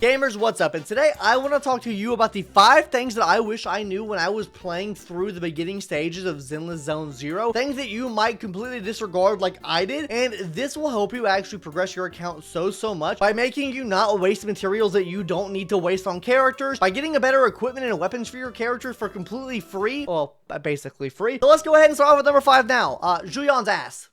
Gamers, what's up? And today I want to talk to you about the 5 things that I wish I knew when I was playing through the beginning stages of ZENLESS Zone Zero. Things that you might completely disregard like I did, and this will help you actually progress your account so much by making you not waste materials that you don't need to waste on characters, by getting a better equipment and weapons for your characters for completely free, well, basically free. So let's go ahead and start off with number 5 now. Julian's ass.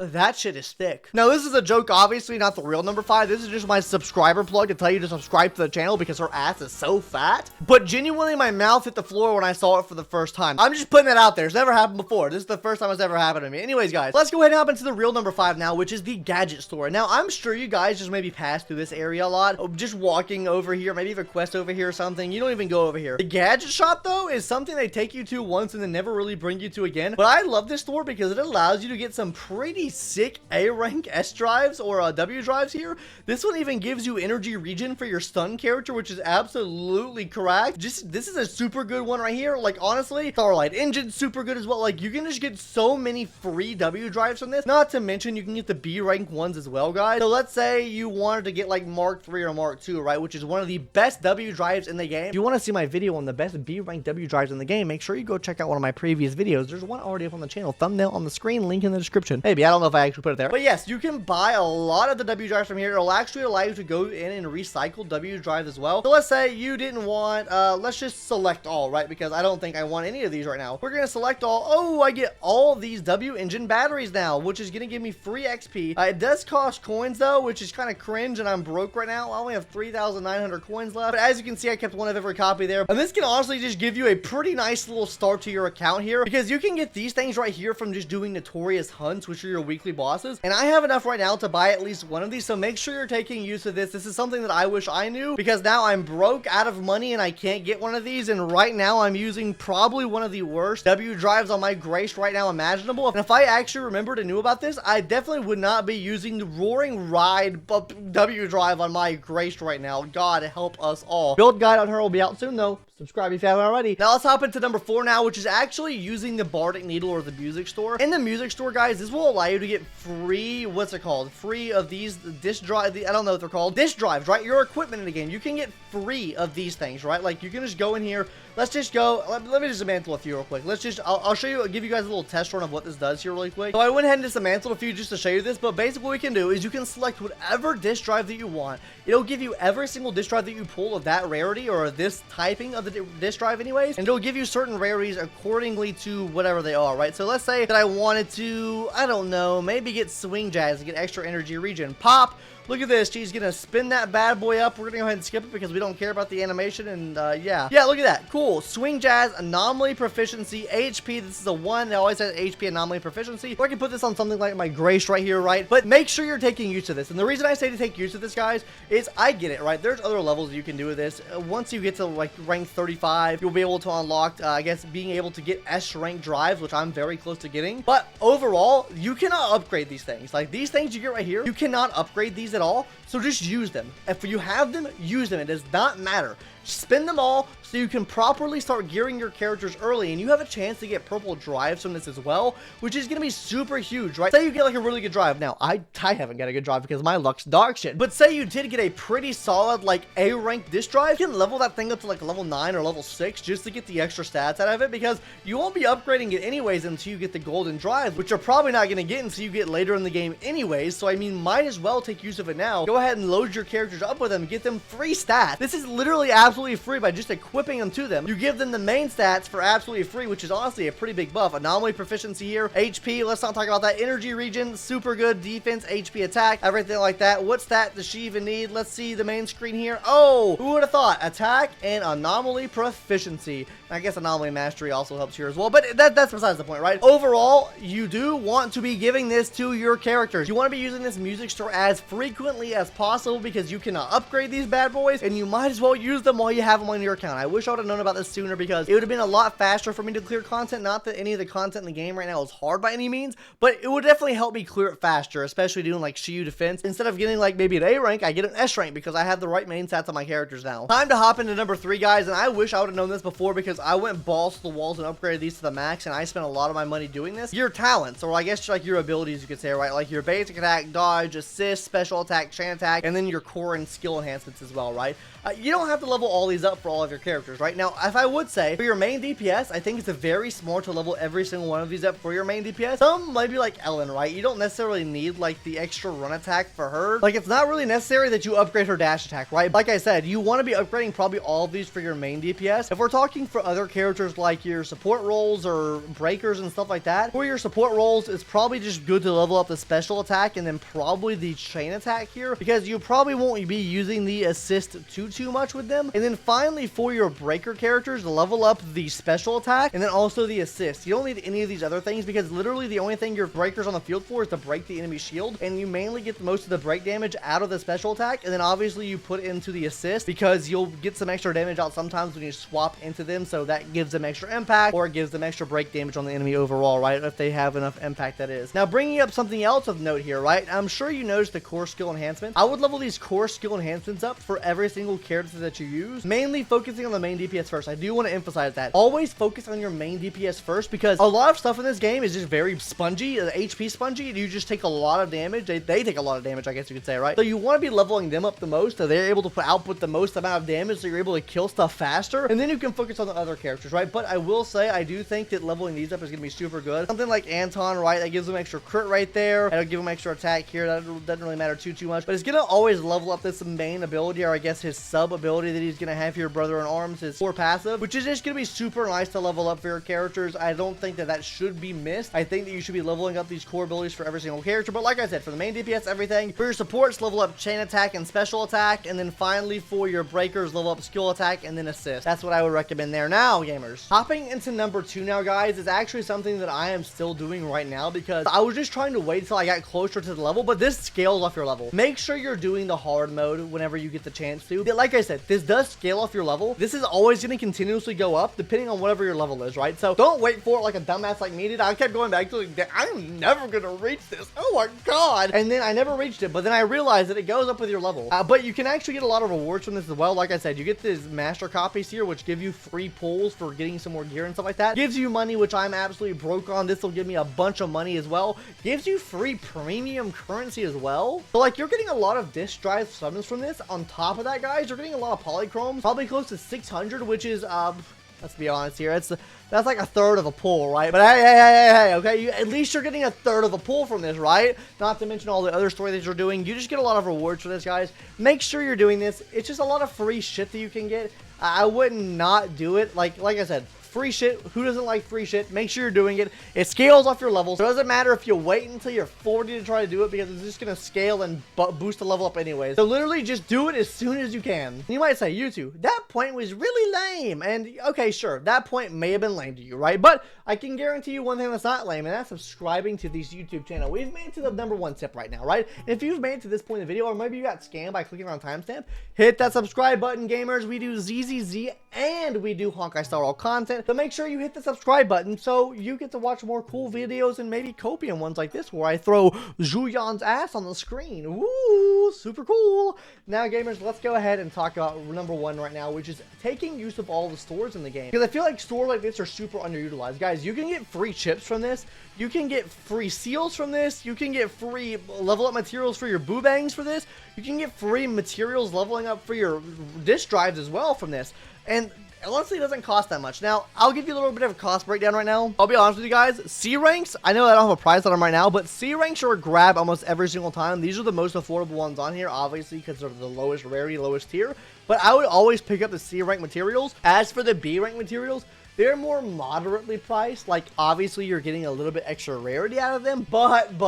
That shit is thick. Now, this is a joke, obviously, not the real number 5. This is just my subscriber plug to tell you to subscribe to the channel because her ass is so fat. But genuinely, my mouth hit the floor when I saw it for the first time. I'm just putting it out there. It's never happened before. This is the first time it's ever happened to me. Anyways, guys, let's go ahead and hop into the real number 5 now, which is the Gadget Store. Now, I'm sure you guys just maybe pass through this area a lot. Just walking over here, maybe you have a quest over here or something. You don't even go over here. The Gadget Shop, though, is something they take you to once and then never really bring you to again. But I love this store because it allows you to get some pretty sick A-rank S drives or W drives here. This one even gives you energy regen for your stun character, which is absolutely correct. This is a super good one right here. Like, honestly, Starlight Engine's super good as well. Like, you can just get so many free W drives from this. Not to mention, you can get the B rank ones as well, guys. So let's say you wanted to get like Mark 3 or Mark 2, right? Which is one of the best W drives in the game. If you want to see my video on the best B rank W drives in the game, make sure you go check out one of my previous videos. There's one already up on the channel. Thumbnail on the screen, link in the description. Maybe, I don't know if I actually put it there. But yes, you can buy a lot of the W drives from here. It'll actually allow you to go in and recycle W drives as well. So let's say you didn't want, let's just select all, right? Because I don't think I want any of these right now. We're going to select all. Oh, I get all these W engine batteries now, which is going to give me free XP. It does cost coins though, which is kind of cringe, and I'm broke right now. I only have 3,900 coins left. But as you can see, I kept one of every copy there. And this can honestly just give you a pretty nice little start to your account here, because you can get these things right here from just doing notorious hunts, which are your weekly bosses. And I have enough right now to buy at least one of these, so make sure you're taking use of this. This is something that I wish I knew, because now I'm broke out of money and I can't get one of these, and right now I'm using probably one of the worst W drives on my Grace right now imaginable. And if I actually remembered and knew about this, I definitely would not be using the Roaring Ride W drive on my Grace right now. God help us all. Build guide on her will be out soon though. Subscribe if you haven't already. Now let's hop into number 4 now, which is actually using the Bardic Needle or the Music Store. In the Music Store, guys, this will allow you to get free, what's it called? Free of these disc drive, I don't know what they're called. Disc drives, right? Your equipment in the game. You can get free of these things, right? Like, you can just go in here. Let's just go. Let me just dismantle a few real quick. Let's just, I'll show you, give you guys a little test run of what this does here really quick. So I went ahead and dismantled a few just to show you this, but basically what we can do is you can select whatever disc drive that you want. It'll give you every single disc drive that you pull of that rarity or this typing of the disc drive anyways, and it'll give you certain rarities accordingly to whatever they are, right? So let's say that I wanted to, I don't know, maybe get Swing Jazz and get extra energy regen. Pop! Look at this. She's gonna spin that bad boy up. We're gonna go ahead and skip it because we don't care about the animation. And yeah, look at that. Cool. Swing Jazz, Anomaly Proficiency, HP. This is the one that always has HP Anomaly Proficiency. Or I can put this on something like my Grace right here, right? But make sure you're taking use of this. And the reason I say to take use of this, guys, is I get it, right? There's other levels you can do with this. Once you get to like rank 35, you'll be able to unlock, I guess, being able to get S rank drives, which I'm very close to getting. But overall, you cannot upgrade these things. Like these things you get right here, you cannot upgrade these at all, so just use them. If you have them, use them. It does not matter. Spend them all so you can properly start gearing your characters early, and you have a chance to get purple drives from this as well, which is going to be super huge, right? Say you get like a really good drive. Now, I haven't got a good drive because my luck's dog shit, but say you did get a pretty solid like A rank disc drive, you can level that thing up to like level 9 or level 6 just to get the extra stats out of it, because you won't be upgrading it anyways until you get the golden drive, which you're probably not going to get until you get later in the game anyways. So I mean, might as well take use of it now. Go ahead and load your characters up with them, get them free stats. This is literally absolutely free by just equipping them to them. You give them the main stats for absolutely free, which is honestly a pretty big buff. Anomaly Proficiency here, HP, let's not talk about that. Energy regen, super good defense, HP attack, everything like that. What stat does she even need? Let's see the main screen here. Oh, who would have thought? Attack and Anomaly Proficiency. I guess Anomaly Mastery also helps here as well, but that's besides the point, right? Overall, you do want to be giving this to your characters. You want to be using this Music Store as frequently as possible because you cannot upgrade these bad boys, and you might as well use them while you have them on your account. I wish I would have known about this sooner because it would have been a lot faster for me to clear content. Not that any of the content in the game right now is hard by any means, but it would definitely help me clear it faster, especially doing like SHIYU defense. Instead of getting like maybe an A rank, I get an S rank because I have the right main stats on my characters now. Time to hop into number 3, guys, and I wish I would have known this before because I went balls to the walls and upgraded these to the max, and I spent a lot of my money doing this. Your talents, or I guess like your abilities, you could say, right? Like your basic attack, dodge, assist, special attack, chain attack, and then your core and skill enhancements as well, right? You don't have to level all these up for all of your characters, right? Now, if I would say, for your main DPS, I think it's very smart to level every single one of these up for your main DPS. Some might be like Ellen, right? You don't necessarily need, like, the extra run attack for her. Like, it's not really necessary that you upgrade her dash attack, right? Like I said, you want to be upgrading probably all of these for your main DPS. If we're talking for other characters like your support roles or breakers and stuff like that, for your support roles, it's probably just good to level up the special attack and then probably the chain attack here, because you probably won't be using the assist too much with them. And then finally, for your breaker characters, level up the special attack and then also the assist. You don't need any of these other things, because literally the only thing your breaker's on the field for is to break the enemy shield, and you mainly get most of the break damage out of the special attack, and then obviously you put into the assist because you'll get some extra damage out sometimes when you swap into them, so that gives them extra impact, or it gives them extra break damage on the enemy overall, right? If they have enough impact, that is. Now, bringing up something else of note here, right? I'm sure you noticed the core skill enhancement. I would level these core skill enhancements up for every single character that you use, mainly focusing on the main DPS first. I do want to emphasize that. Always focus on your main DPS first, because a lot of stuff in this game is just very spongy, HP spongy, and you just take a lot of damage. They take a lot of damage, I guess you could say, right? So you want to be leveling them up the most, so they're able to output the most amount of damage, so you're able to kill stuff faster, and then you can focus on the other characters, right? But I will say, I do think that leveling these up is going to be super good. Something like Anton, right? That gives them extra crit right there. That'll give them extra attack here. That doesn't really matter too much, but it's going to always level up this main ability, or I guess his sub ability that he's going to have here, Brother in Arms, his core passive, which is just going to be super nice to level up for your characters. I don't think that should be missed. I think that you should be leveling up these core abilities for every single character, but like I said, for the main DPS, everything. For your supports, level up chain attack and special attack, and then finally for your breakers, level up skill attack and then assist. That's what I would recommend there. Now, gamers, hopping into number 2 now, guys, is actually something that I am still doing right now, because I was just trying to wait until I got closer to the level, but this scales off your level. Make sure you're doing the hard mode whenever you get the chance to. Like I said, this does scale off your level. This is always going to continuously go up depending on whatever your level is, right? So don't wait for it like a dumbass like me did. I kept going back to it. I'm never going to reach this. Oh my god. And then I never reached it, but then I realized that it goes up with your level. But you can actually get a lot of rewards from this as well. Like I said, you get these master copies here, which give you free pulls for getting some more gear and stuff like that. Gives you money, which I'm absolutely broke on. This will give me a bunch of money as well. Gives you free premium currency as well. So like, you're getting a lot of disc drive summons from this. On top of that, guys, you're getting a lot of polychromes, probably close to 600, which is let's be honest here, that's like a third of a pull, right? But hey, okay, at least you're getting a third of a pull from this, right? Not to mention all the other story that you're doing. You just get a lot of rewards for this, guys. Make sure you're doing this. It's just a lot of free shit that you can get. I wouldn't not do it. Like I said, free shit. Who doesn't like free shit? Make sure you're doing it. It scales off your levels. So it doesn't matter if you wait until you're 40 to try to do it, because it's just going to scale and boost the level up anyways. So literally just do it as soon as you can. You might say, YouTube, that point was really lame. And okay, sure, that point may have been lame to you, right? But I can guarantee you one thing that's not lame, and that's subscribing to this YouTube channel. We've made it to the #1 tip right now, right? If you've made it to this point in the video, or maybe you got scammed by clicking on a timestamp, hit that subscribe button, gamers. We do ZZZ and we do Honkai Star Rail content. So make sure you hit the subscribe button so you get to watch more cool videos, and maybe copium ones like this where I throw Julian's ass on the screen. Woo, super cool. Now, gamers, let's go ahead and talk about #1 right now, which is taking use of all the stores in the game. Because I feel like stores like this are super underutilized. Guys, you can get free chips from this. You can get free seals from this. You can get free level up materials for your boobangs for this. You can get free materials leveling up for your disk drives as well from this. And honestly, it doesn't cost that much. Now, I'll give you a little bit of a cost breakdown right now. I'll be honest with you guys. C ranks, I know I don't have a price on them right now, but C ranks are a grab almost every single time. These are the most affordable ones on here, obviously, because they're the lowest rarity, lowest tier. But I would always pick up the C rank materials. As for the B rank materials, they're more moderately priced. Like, obviously, you're getting a little bit extra rarity out of them, but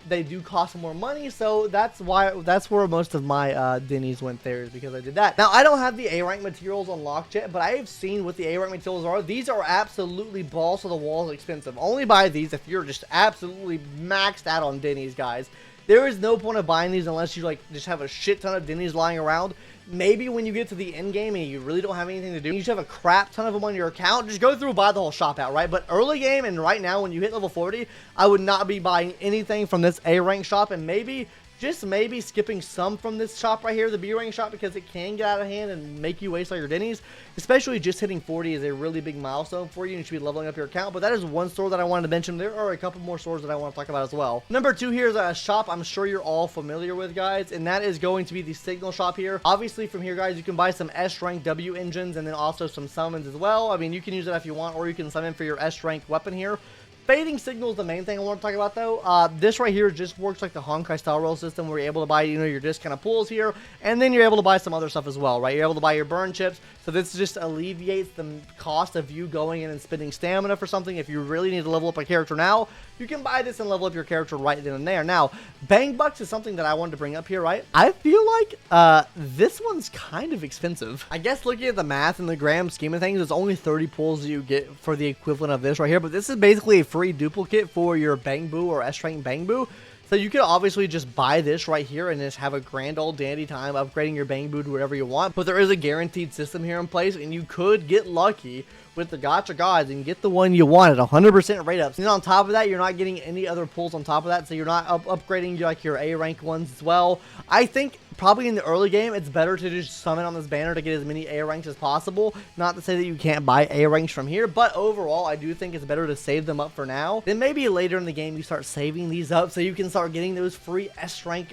they do cost more money, so that's where most of my Denny's went there, is because I did that. Now, I don't have the A rank materials unlocked yet, but I have seen what the A rank materials are. These are absolutely balls to the walls expensive. Only buy these if you're just absolutely maxed out on Denny's, guys. There is no point of buying these unless you like just have a shit ton of Denny's lying around. Maybe when you get to the end game and you really don't have anything to do, you just have a crap ton of them on your account, just go through and buy the whole shop out, right? But early game and right now when you hit level 40, I would not be buying anything from this A rank shop, and maybe Just maybe skipping some from this shop right here, the B-rank shop, because it can get out of hand and make you waste all your dennies. Especially just hitting 40 is a really big milestone for you, and you should be leveling up your account. But that is one store that I wanted to mention. There are a couple more stores that I want to talk about as well. Number 2 here is a shop I'm sure you're all familiar with, guys, and that is going to be the Signal shop here. Obviously, from here, guys, you can buy some S-rank W engines and then also some summons as well. I mean, you can use that if you want, or you can summon for your S-rank weapon here. Fading signal is the main thing I want to talk about, though. This right here just works like the Honkai style rail system, where you're able to buy, you know, your discount pools here, and then you're able to buy some other stuff as well, right? You're able to buy your burn chips, so this just alleviates the cost of you going in and spending stamina for something. If you really need to level up a character now, you can buy this and level up your character right then and there. Now, Bang Bucks is something that I wanted to bring up here, right? I feel like this one's kind of expensive. I guess looking at the math and the grand scheme of things, there's only 30 pulls that you get for the equivalent of this right here, but this is basically a free duplicate for your Bang Boo or S-rank Bang Boo. So you could obviously just buy this right here and just have a grand old dandy time upgrading your Bang Boo to whatever you want. But there is a guaranteed system here in place, and you could get lucky with the gacha gods and get the one you want at 100% rate ups. And on top of that, you're not getting any other pulls on top of that, so you're not upgrading like your A rank ones as well. I think probably in the early game, it's better to just summon on this banner to get as many A ranks as possible. Not to say that you can't buy A ranks from here, but overall, I do think it's better to save them up for now. Then maybe later in the game, you start saving these up so you can start getting those free S rank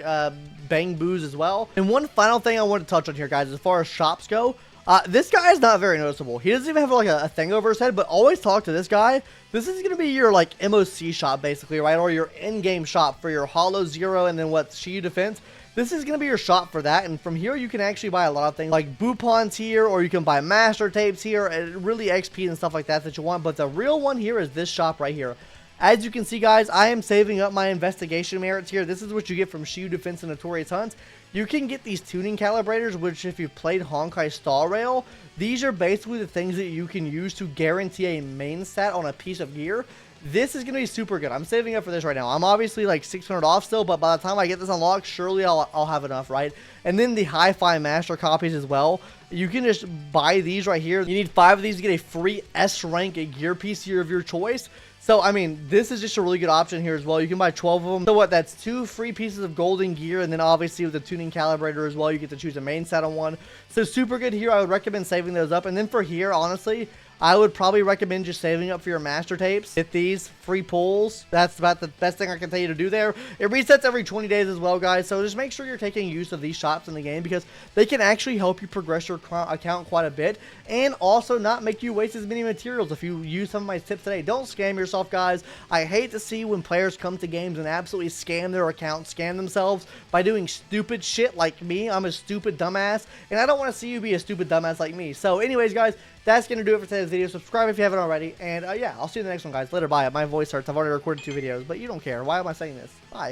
Bang Boos as well. And one final thing I want to touch on here, guys, as far as shops go. This guy is not very noticeable. He doesn't even have like a thing over his head, but always talk to this guy. This is going to be your like MOC shop basically, right? Or your in-game shop for your Hollow Zero and then what, SHIYU Defense. This is going to be your shop for that, and from here you can actually buy a lot of things like Boupons here, or you can buy master tapes here, and really XP and stuff like that you want. But the real one here is this shop right here. As you can see, guys, I am saving up my investigation merits here. This is what you get from SHIYU Defense and Notorious Hunts. You can get these tuning calibrators, which if you've played Honkai Star Rail, these are basically the things that you can use to guarantee a main stat on a piece of gear. This is going to be super good. I'm saving up for this right now. I'm obviously like 600 off still, but by the time I get this unlocked, surely I'll have enough, right? And then the Hi-Fi Master copies as well. You can just buy these right here. You need 5 of these to get a free S rank gear piece here of your choice. So, I mean, this is just a really good option here as well. You can buy 12 of them. So what, that's 2 free pieces of golden gear, and then obviously with the tuning calibrator as well, you get to choose a main set on one. So super good here. I would recommend saving those up. And then for here, honestly, I would probably recommend just saving up for your master tapes. Get these free pulls. That's about the best thing I can tell you to do there. It resets every 20 days as well, guys. So just make sure you're taking use of these shops in the game, because they can actually help you progress your account quite a bit, and also not make you waste as many materials if you use some of my tips today. Don't scam yourself, guys. I hate to see when players come to games and absolutely scam their account, scam themselves by doing stupid shit like me. I'm a stupid dumbass, and I don't want to see you be a stupid dumbass like me. So anyways, guys, that's going to do it for today's video. Subscribe if you haven't already. And yeah, I'll see you in the next one, guys. Later, bye. My voice hurts. I've already recorded 2 videos, but you don't care. Why am I saying this? Bye.